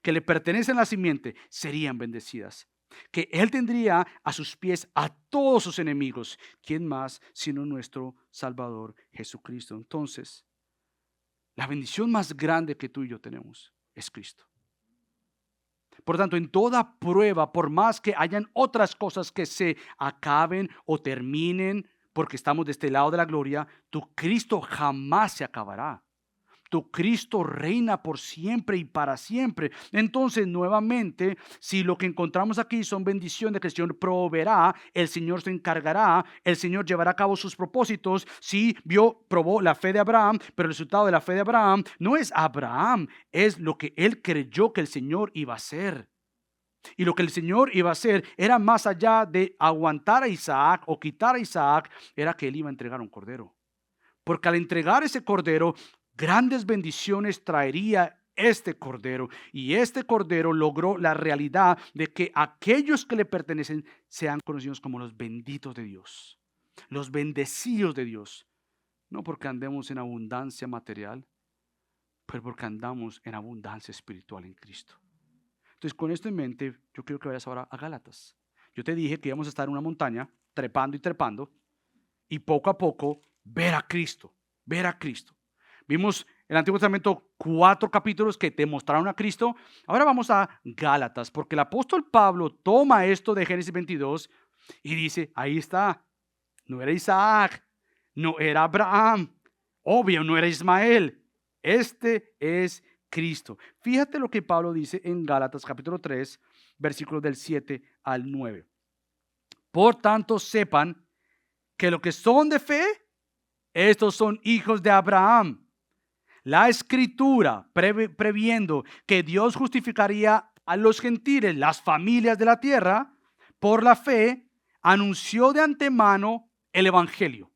que le pertenecen a la simiente serían bendecidas. Que Él tendría a sus pies a todos sus enemigos. ¿Quién más sino nuestro Salvador Jesucristo? Entonces, la bendición más grande que tú y yo tenemos es Cristo. Por tanto, en toda prueba, por más que hayan otras cosas que se acaben o terminen, porque estamos de este lado de la gloria, tu Cristo jamás se acabará. Tu Cristo reina por siempre y para siempre. Entonces, nuevamente, si lo que encontramos aquí son bendiciones que el Señor proveerá, el Señor se encargará, el Señor llevará a cabo sus propósitos. Sí, probó la fe de Abraham, pero el resultado de la fe de Abraham no es Abraham, es lo que él creyó que el Señor iba a hacer. Y lo que el Señor iba a hacer era más allá de aguantar a Isaac o quitar a Isaac, era que él iba a entregar un cordero. Porque al entregar ese cordero, grandes bendiciones traería este cordero. Y este cordero logró la realidad de que aquellos que le pertenecen sean conocidos como los benditos de Dios, los bendecidos de Dios. No porque andemos en abundancia material, pero porque andamos en abundancia espiritual en Cristo. Entonces, con esto en mente, yo quiero que vayas ahora a Gálatas. Yo te dije que íbamos a estar en una montaña, trepando y trepando, y poco a poco ver a Cristo, ver a Cristo. Vimos en el Antiguo Testamento 4 capítulos que te mostraron a Cristo. Ahora vamos a Gálatas, porque el apóstol Pablo toma esto de Génesis 22 y dice, ahí está, no era Isaac, no era Abraham, obvio, no era Ismael, este es Cristo. Fíjate lo que Pablo dice en Gálatas capítulo 3, versículos del 7 al 9. Por tanto, sepan que los que son de fe, estos son hijos de Abraham. La Escritura, previendo que Dios justificaría a los gentiles, las familias de la tierra, por la fe, anunció de antemano el Evangelio,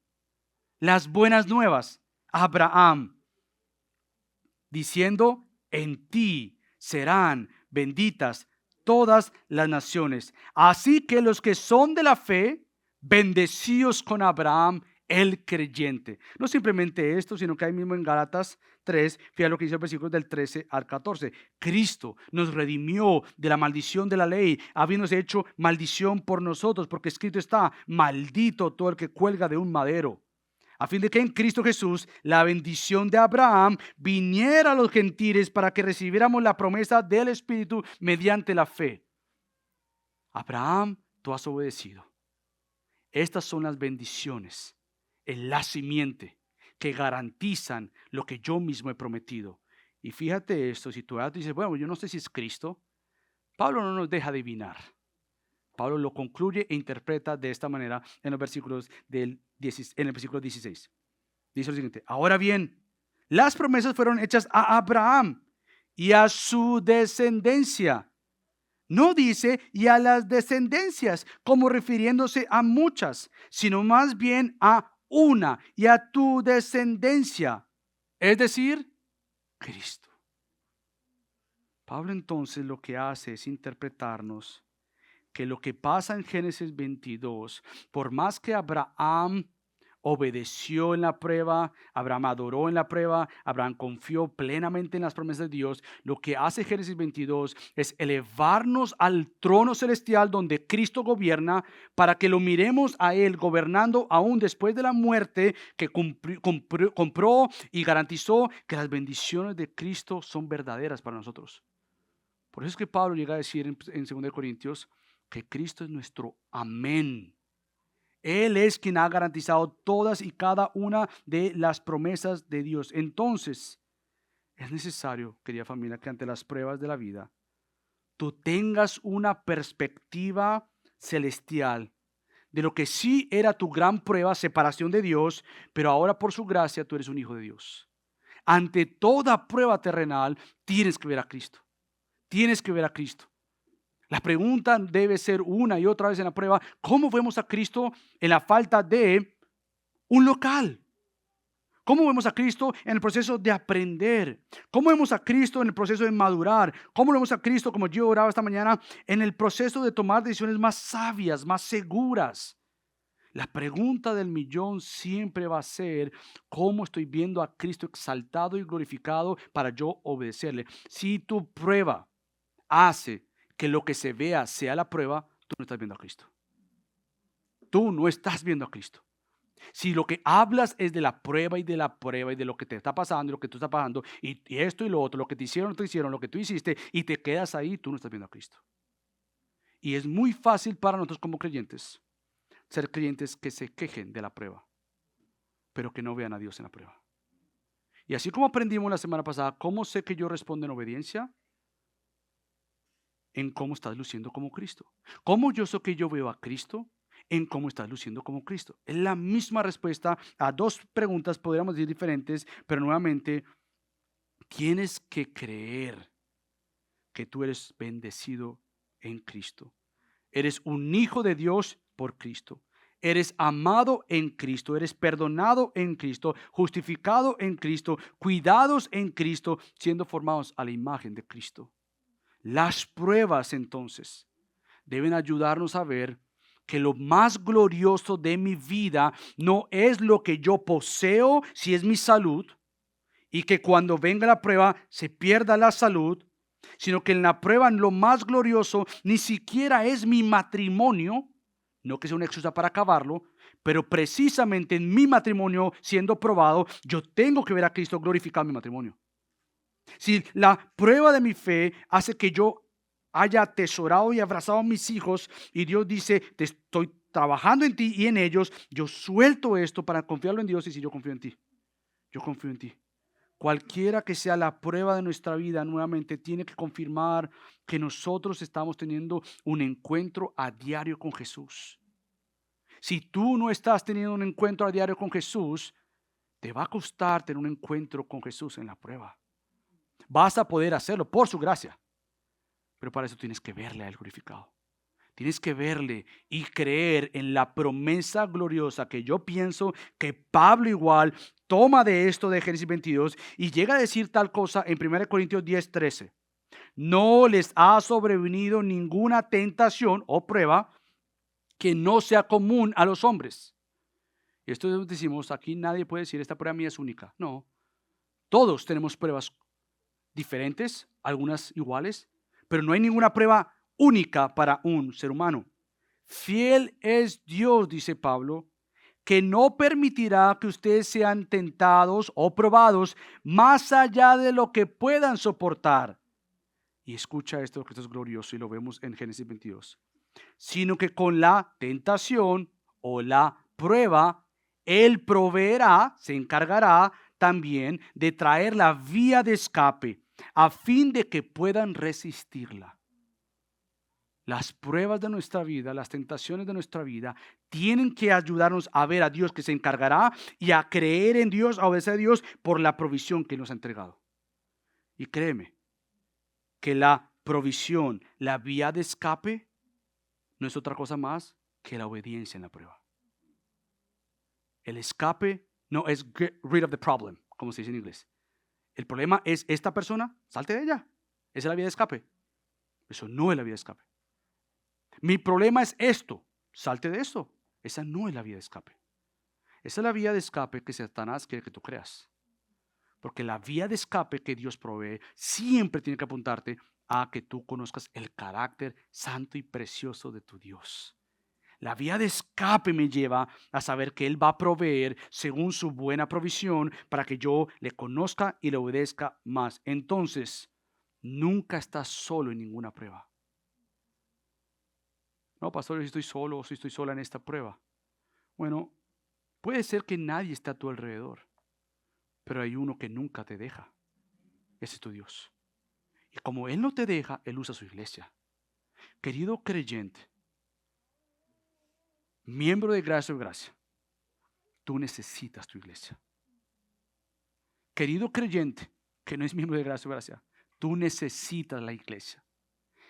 las buenas nuevas a Abraham, diciendo, en ti serán benditas todas las naciones. Así que los que son de la fe, bendecidos con Abraham, el creyente. No simplemente esto, sino que ahí mismo en Gálatas 3, fíjate lo que dice el versículo del 13 al 14. Cristo nos redimió de la maldición de la ley, habiéndose hecho maldición por nosotros, porque escrito está, maldito todo el que cuelga de un madero, a fin de que en Cristo Jesús la bendición de Abraham viniera a los gentiles para que recibiéramos la promesa del Espíritu mediante la fe. Abraham, tú has obedecido. Estas son las bendiciones en la simiente que garantizan lo que yo mismo he prometido. Y fíjate esto, si tú dices, bueno, yo no sé si es Cristo, Pablo no nos deja adivinar. Pablo lo concluye e interpreta de esta manera en los versículos en el versículo 16. Dice lo siguiente: ahora bien, las promesas fueron hechas a Abraham y a su descendencia. No dice y a las descendencias como refiriéndose a muchas, sino más bien a una y a tu descendencia, es decir, Cristo. Pablo entonces lo que hace es interpretarnos que lo que pasa en Génesis 22, por más que Abraham obedeció en la prueba, Abraham adoró en la prueba, Abraham confió plenamente en las promesas de Dios, lo que hace Génesis 22 es elevarnos al trono celestial donde Cristo gobierna, para que lo miremos a Él gobernando aún después de la muerte, que compró y garantizó que las bendiciones de Cristo son verdaderas para nosotros. Por eso es que Pablo llega a decir en 2 Corintios que Cristo es nuestro amén. Él es quien ha garantizado todas y cada una de las promesas de Dios. Entonces, es necesario, querida familia, que ante las pruebas de la vida, tú tengas una perspectiva celestial de lo que sí era tu gran prueba, separación de Dios, pero ahora por su gracia tú eres un hijo de Dios. Ante toda prueba terrenal, tienes que ver a Cristo. Tienes que ver a Cristo. La pregunta debe ser una y otra vez en la prueba: ¿cómo vemos a Cristo en la falta de un local? ¿Cómo vemos a Cristo en el proceso de aprender? ¿Cómo vemos a Cristo en el proceso de madurar? ¿Cómo vemos a Cristo, como yo oraba esta mañana, en el proceso de tomar decisiones más sabias, más seguras? La pregunta del millón siempre va a ser: ¿cómo estoy viendo a Cristo exaltado y glorificado para yo obedecerle? Si tu prueba hace que lo que se vea sea la prueba, tú no estás viendo a Cristo. Tú no estás viendo a Cristo. Si lo que hablas es de la prueba y de la prueba y de lo que te está pasando y lo que tú estás pasando y esto y lo otro, lo que te hicieron, lo que tú hiciste, y te quedas ahí, tú no estás viendo a Cristo. Y es muy fácil para nosotros como creyentes ser creyentes que se quejen de la prueba, pero que no vean a Dios en la prueba. Y así como aprendimos la semana pasada, ¿cómo sé que yo respondo en obediencia? En cómo estás luciendo como Cristo. ¿Cómo yo sé que yo veo a Cristo? En cómo estás luciendo como Cristo. Es la misma respuesta a dos preguntas, podríamos decir diferentes, pero nuevamente tienes que creer que tú eres bendecido en Cristo. Eres un hijo de Dios por Cristo. Eres amado en Cristo, eres perdonado en Cristo, justificado en Cristo, cuidados en Cristo, siendo formados a la imagen de Cristo. Las pruebas entonces deben ayudarnos a ver que lo más glorioso de mi vida no es lo que yo poseo, si es mi salud, y que cuando venga la prueba se pierda la salud, sino que en la prueba lo más glorioso ni siquiera es mi matrimonio, no que sea una excusa para acabarlo, pero precisamente en mi matrimonio siendo probado, yo tengo que ver a Cristo glorificado en mi matrimonio. Si la prueba de mi fe hace que yo haya atesorado y abrazado a mis hijos y Dios dice: te estoy trabajando en ti y en ellos, yo suelto esto para confiarlo en Dios. Y si yo confío en ti, yo confío en ti. Cualquiera que sea la prueba de nuestra vida, nuevamente tiene que confirmar que nosotros estamos teniendo un encuentro a diario con Jesús. Si tú no estás teniendo un encuentro a diario con Jesús, te va a costar tener un encuentro con Jesús en la prueba. Vas a poder hacerlo por su gracia, pero para eso tienes que verle a Él glorificado. Tienes que verle y creer en la promesa gloriosa que yo pienso que Pablo igual toma de esto de Génesis 22 y llega a decir tal cosa en 1 Corintios 10:13. No les ha sobrevenido ninguna tentación o prueba que no sea común a los hombres. Y esto decimos, aquí nadie puede decir esta prueba mía es única. No, todos tenemos pruebas diferentes, algunas iguales, pero no hay ninguna prueba única para un ser humano. Fiel es Dios, dice Pablo, que no permitirá que ustedes sean tentados o probados más allá de lo que puedan soportar. Y escucha esto, que esto es glorioso y lo vemos en Génesis 22. Sino que con la tentación o la prueba, Él proveerá, se encargará también de traer la vía de escape a fin de que puedan resistirla. Las pruebas de nuestra vida, las tentaciones de nuestra vida, tienen que ayudarnos a ver a Dios que se encargará y a creer en Dios, a obedecer a Dios por la provisión que nos ha entregado. Y créeme que la provisión, la vía de escape, no es otra cosa más que la obediencia en la prueba. El escape no es get rid of the problem, como se dice en inglés. El problema es esta persona, salte de ella. Esa es la vía de escape. Eso no es la vía de escape. Mi problema es esto, salte de esto. Esa no es la vía de escape. Esa es la vía de escape que Satanás quiere que tú creas. Porque la vía de escape que Dios provee siempre tiene que apuntarte a que tú conozcas el carácter santo y precioso de tu Dios. La vía de escape me lleva a saber que Él va a proveer según su buena provisión para que yo le conozca y le obedezca más. Entonces, nunca estás solo en ninguna prueba. No, pastor, yo estoy solo o si estoy sola en esta prueba. Bueno, puede ser que nadie esté a tu alrededor, pero hay uno que nunca te deja. Ese es tu Dios. Y como Él no te deja, Él usa su iglesia. Querido creyente, miembro de Gracia o Gracia, tú necesitas tu iglesia. Querido creyente, que no es miembro de Gracia o Gracia, tú necesitas la iglesia.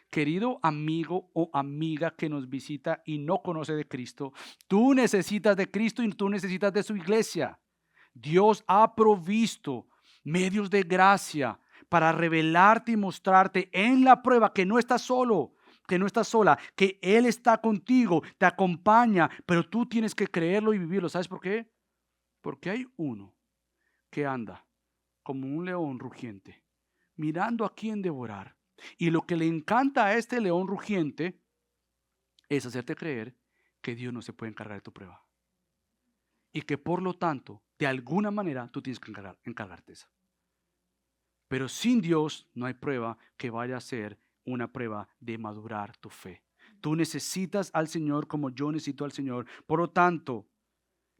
Querido amigo o amiga que nos visita y no conoce de Cristo, tú necesitas de Cristo y tú necesitas de su iglesia. Dios ha provisto medios de gracia para revelarte y mostrarte en la prueba que no estás solo, que no estás sola, que Él está contigo, te acompaña, pero tú tienes que creerlo y vivirlo. ¿Sabes por qué? Porque hay uno que anda como un león rugiente, mirando a quién devorar. Y lo que le encanta a este león rugiente es hacerte creer que Dios no se puede encargar de tu prueba. Y que por lo tanto, de alguna manera, tú tienes que encargarte de eso. Pero sin Dios no hay prueba que vaya a ser una prueba de madurar tu fe. Tú necesitas al Señor como yo necesito al Señor. Por lo tanto,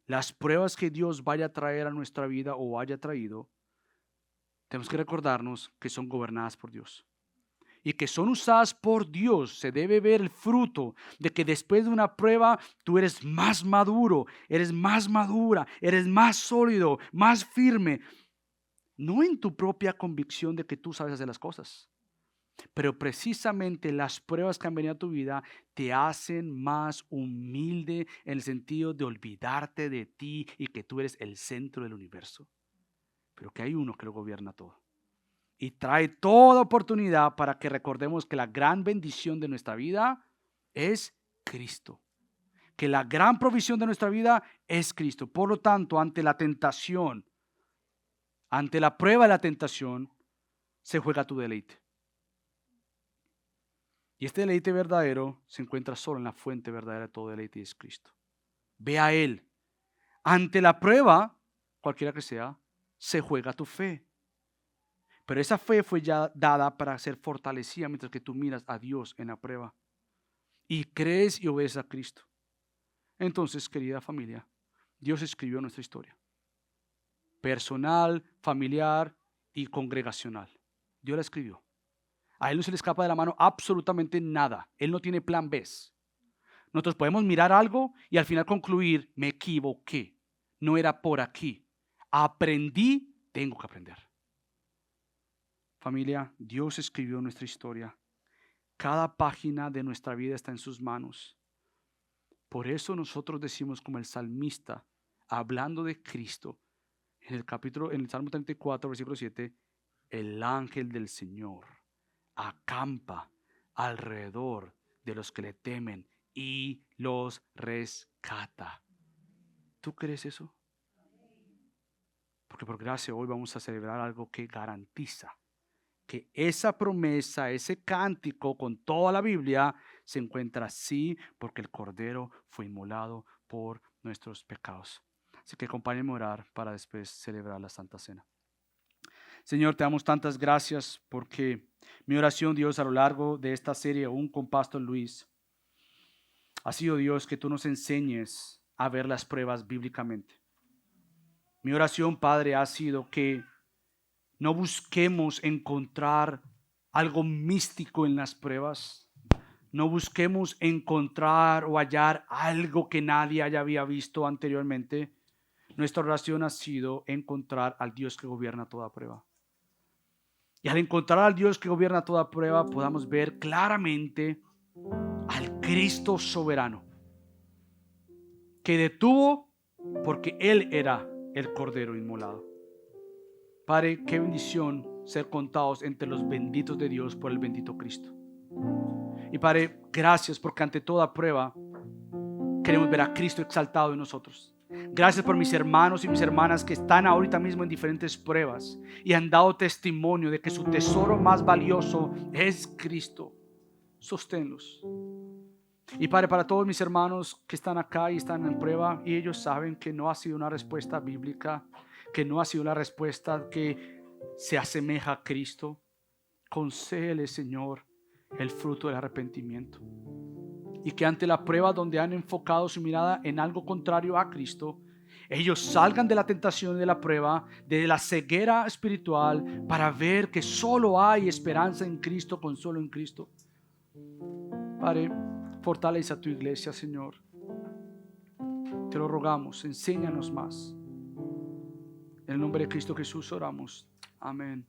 las pruebas que Dios vaya a traer a nuestra vida o haya traído, tenemos que recordarnos que son gobernadas por Dios. Y que son usadas por Dios. Se debe ver el fruto de que después de una prueba tú eres más maduro, eres más madura, eres más sólido, más firme. No en tu propia convicción de que tú sabes hacer las cosas, pero precisamente las pruebas que han venido a tu vida te hacen más humilde en el sentido de olvidarte de ti y que tú eres el centro del universo. Pero que hay uno que lo gobierna todo. Y trae toda oportunidad para que recordemos que la gran bendición de nuestra vida es Cristo. Que la gran provisión de nuestra vida es Cristo. Por lo tanto, ante la tentación, ante la prueba de la tentación, se juega tu deleite. Y este deleite verdadero se encuentra solo en la fuente verdadera de todo deleite y es Cristo. Ve a Él. Ante la prueba, cualquiera que sea, se juega tu fe. Pero esa fe fue ya dada para ser fortalecida mientras que tú miras a Dios en la prueba. Y crees y obedeces a Cristo. Entonces, querida familia, Dios escribió nuestra historia. Personal, familiar y congregacional. Dios la escribió. A Él no se le escapa de la mano absolutamente nada. Él no tiene plan B. Nosotros podemos mirar algo y al final concluir, me equivoqué. No era por aquí. Aprendí, tengo que aprender. Familia, Dios escribió nuestra historia. Cada página de nuestra vida está en sus manos. Por eso nosotros decimos como el salmista, hablando de Cristo, en el Salmo 34, versículo 7, el ángel del Señor acampa alrededor de los que le temen y los rescata. ¿Tú crees eso? Porque por gracia hoy vamos a celebrar algo que garantiza que esa promesa, ese cántico con toda la Biblia se encuentra así porque el Cordero fue inmolado por nuestros pecados. Así que acompáñenme a orar para después celebrar la Santa Cena. Señor, te damos tantas gracias porque mi oración, Dios, a lo largo de esta serie, aún con Pastor Luis, ha sido, Dios, que tú nos enseñes a ver las pruebas bíblicamente. Mi oración, Padre, ha sido que no busquemos encontrar algo místico en las pruebas. No busquemos encontrar o hallar algo que nadie había visto anteriormente. Nuestra oración ha sido encontrar al Dios que gobierna toda prueba. Y al encontrar al Dios que gobierna toda prueba, podamos ver claramente al Cristo soberano, que detuvo porque Él era el Cordero inmolado. Padre, qué bendición ser contados entre los benditos de Dios por el bendito Cristo. Y Padre, gracias porque ante toda prueba queremos ver a Cristo exaltado en nosotros. Gracias por mis hermanos y mis hermanas que están ahorita mismo en diferentes pruebas y han dado testimonio de que su tesoro más valioso es Cristo. Sosténlos. Y Padre, para todos mis hermanos que están acá y están en prueba y ellos saben que no ha sido una respuesta bíblica, que no ha sido una respuesta que se asemeja a Cristo, concédele, Señor, el fruto del arrepentimiento. Y que ante la prueba donde han enfocado su mirada en algo contrario a Cristo, ellos salgan de la tentación de la prueba, de la ceguera espiritual, para ver que solo hay esperanza en Cristo, consuelo en Cristo. Padre, fortalece a tu iglesia, Señor. Te lo rogamos, enséñanos más. En el nombre de Cristo Jesús oramos. Amén.